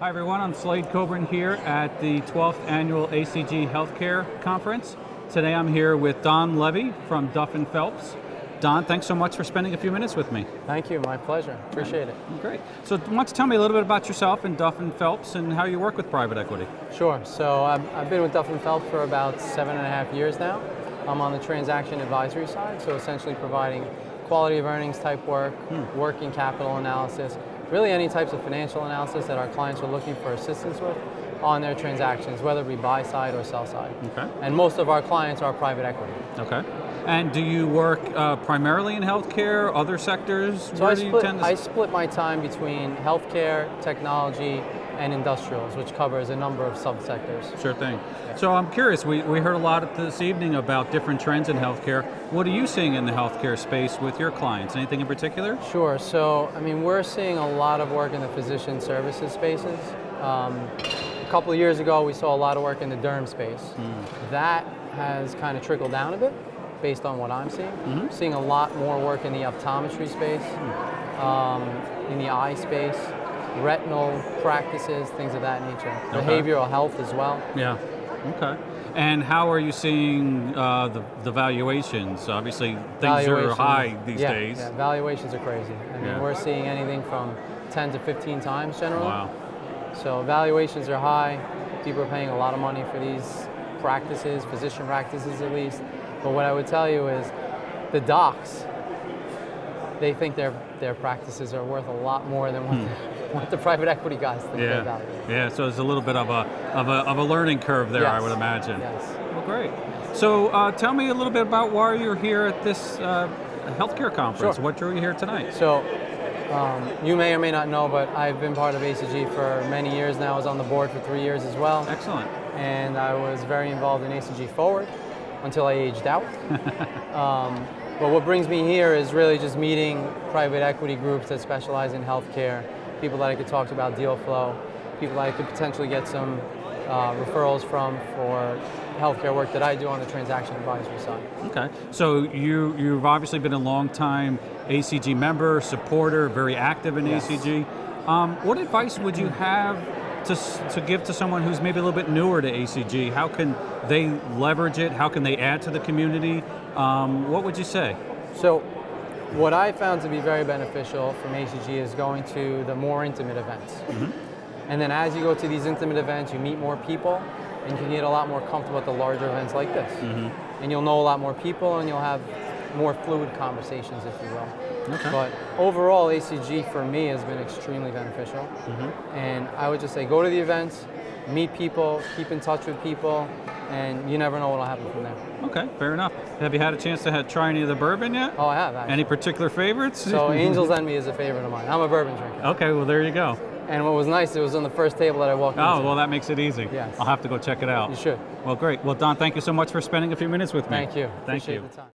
Hi everyone, I'm Slade Coburn here at the 12th Annual ACG Healthcare Conference. Today I'm here with Don Levy from Duff Phelps. Don, thanks so much for spending a few minutes with me. Thank you, my pleasure. Appreciate it. Great. So why don't you tell me a little bit about yourself and Duff Phelps and how you work with private equity? Sure. So I've been with Duff Phelps for about 7.5 years now. I'm on the transaction advisory side, so essentially providing quality of earnings type work, working capital analysis, really any types of financial analysis that our clients are looking for assistance with on their transactions, whether it be buy side or sell side. Okay. And most of our clients are private equity. Okay. And do you work primarily in healthcare, other sectors? So I split my time between healthcare, technology, and industrials, which covers a number of subsectors. Sure thing. So I'm curious, we heard a lot this evening about different trends in healthcare. What are you seeing in the healthcare space with your clients? Anything in particular? Sure. So, we're seeing a lot of work in the physician services spaces. A couple of years ago, we saw a lot of work in the derm space. That has kind of trickled down a bit based on what I'm seeing. Seeing a lot more work in the optometry space, in the eye space, retinal practices, things of that nature. Okay. Behavioral health as well. Yeah. Okay. And how are you seeing the valuations? Obviously, things are high these days. Yeah, valuations are crazy. We're seeing anything from 10 to 15 times generally. Wow. So valuations are high. People are paying a lot of money for these practices, physician practices at least. But what I would tell you is the docs, they think their practices are worth a lot more than what the private equity guys think they value. Yeah, so there's a little bit of a learning curve there, I would imagine. Yes. Well, great. So tell me a little bit about why you're here at this healthcare conference. Sure. What drew you here tonight? So you may or may not know, but I've been part of ACG for many years now. I was on the board for 3 years as well. Excellent. And I was very involved in ACG Forward until I aged out. But what brings me here is really just meeting private equity groups that specialize in healthcare, people that I could talk to about deal flow, people that I could potentially get some referrals from for healthcare work that I do on the transaction advisory side. Okay. So you've obviously been a long time ACG member, supporter, very active in ACG. What advice would you have to give to someone who's maybe a little bit newer to ACG? How can they leverage it? How can they add to the community? What would you say? So what I found to be very beneficial from ACG is going to the more intimate events. And then as you go to these intimate events, you meet more people and you can get a lot more comfortable at the larger events like this. And you'll know a lot more people and you'll have more fluid conversations, if you will. Okay. But overall, ACG for me has been extremely beneficial. And I would just say go to the events, meet people, keep in touch with people, and you never know what will happen from there. Okay, fair enough. Have you had a chance to try any of the bourbon yet? Oh, I have, actually. Any particular favorites? So Angel's Envy is a favorite of mine. I'm a bourbon drinker. Okay, well there you go. And what was nice, it was on the first table that I walked into. Oh, well that makes it easy. Yes. I'll have to go check it out. You should. Well, great. Well, Don, thank you so much for spending a few minutes with me. Thank you. Thank Appreciate you. the time.